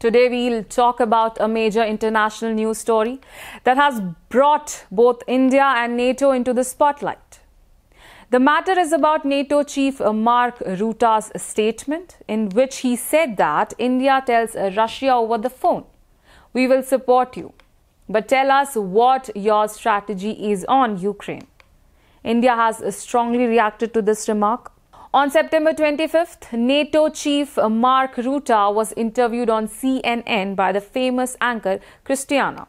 Today we'll talk about a major international news story that has brought both India and NATO into the spotlight. The matter is about NATO Chief Mark Rutta's statement in which he said that India tells Russia over the phone, "We will support you, but tell us what your strategy is on Ukraine." India has strongly reacted to this remark. On September 25th, NATO Chief Mark Rutta was interviewed on CNN by the famous anchor Christiane.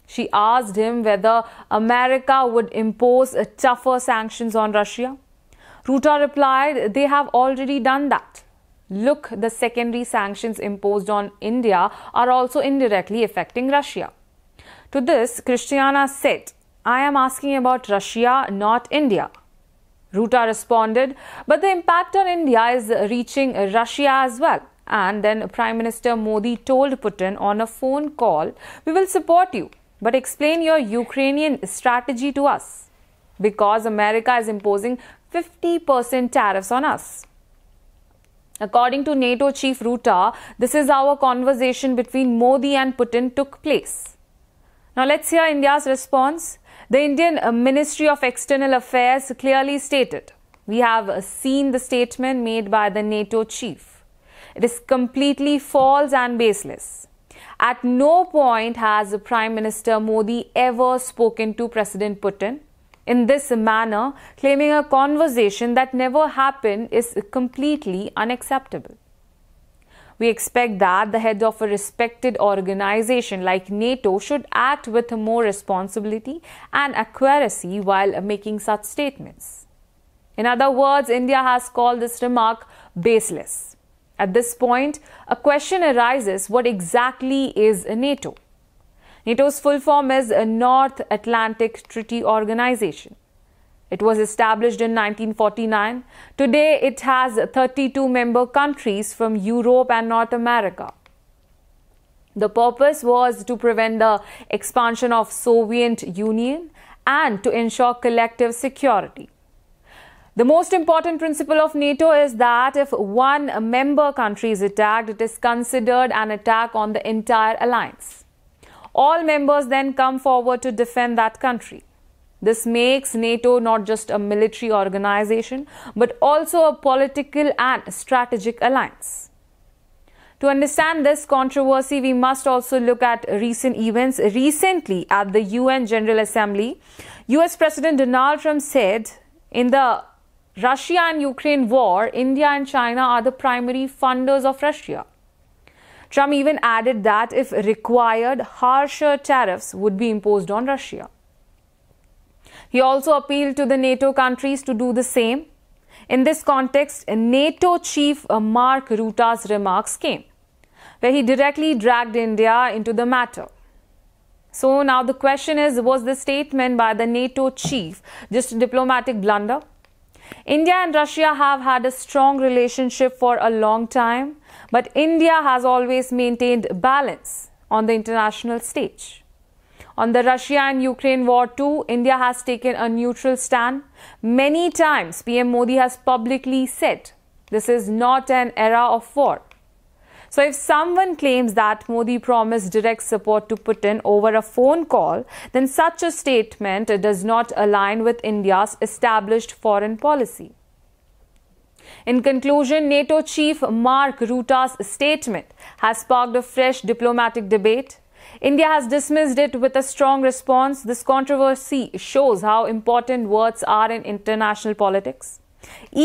She asked him whether America would impose tougher sanctions on Russia. Rutta replied, "They have already done that. Look, the secondary sanctions imposed on India are also indirectly affecting Russia." To this, Christiane said, "I am asking about Russia, not India." Rutta responded, "But the impact on India is reaching Russia as well." And then Prime Minister Modi told Putin on a phone call, "We will support you, but explain your Ukrainian strategy to us, because America is imposing 50% tariffs on us." According to NATO Chief Rutta, this is how a conversation between Modi and Putin took place. Now let's hear India's response. The Indian Ministry of External Affairs clearly stated, "We have seen the statement made by the NATO chief. It is completely false and baseless. At no point has Prime Minister Modi ever spoken to President Putin in this manner. Claiming a conversation that never happened is completely unacceptable. We expect that the head of a respected organization like NATO should act with more responsibility and accuracy while making such statements." In other words, India has called this remark baseless. At this point, a question arises: what exactly is NATO? NATO's full form is a North Atlantic Treaty Organization. It was established in 1949. Today, it has 32 member countries from Europe and North America. The purpose was to prevent the expansion of Soviet Union and to ensure collective security. The most important principle of NATO is that if one member country is attacked, it is considered an attack on the entire alliance. All members then come forward to defend that country. This makes NATO not just a military organization, but also a political and strategic alliance. To understand this controversy, we must also look at recent events. Recently, at the UN General Assembly, US President Donald Trump said, "In the Russia and Ukraine war, India and China are the primary funders of Russia." Trump even added that if required, harsher tariffs would be imposed on Russia. He also appealed to the NATO countries to do the same. In this context, NATO Chief Mark Rutta's remarks came, where he directly dragged India into the matter. So now the question is, was this statement by the NATO chief just a diplomatic blunder? India and Russia have had a strong relationship for a long time, but India has always maintained balance on the international stage. On the Russia and Ukraine war too, India has taken a neutral stand. Many times, PM Modi has publicly said, "This is not an era of war." So if someone claims that Modi promised direct support to Putin over a phone call, then such a statement does not align with India's established foreign policy. In conclusion, NATO Chief Mark Rutta's statement has sparked a fresh diplomatic debate. India has dismissed it with a strong response. This controversy shows how important words are in international politics.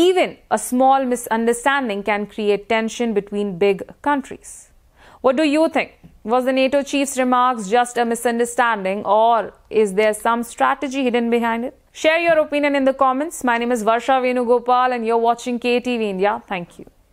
Even a small misunderstanding can create tension between big countries. What do you think? Was the NATO chief's remarks just a misunderstanding, or is there some strategy hidden behind it? Share your opinion in the comments. My name is Varsha Venugopal and you're watching KATV India. Thank you.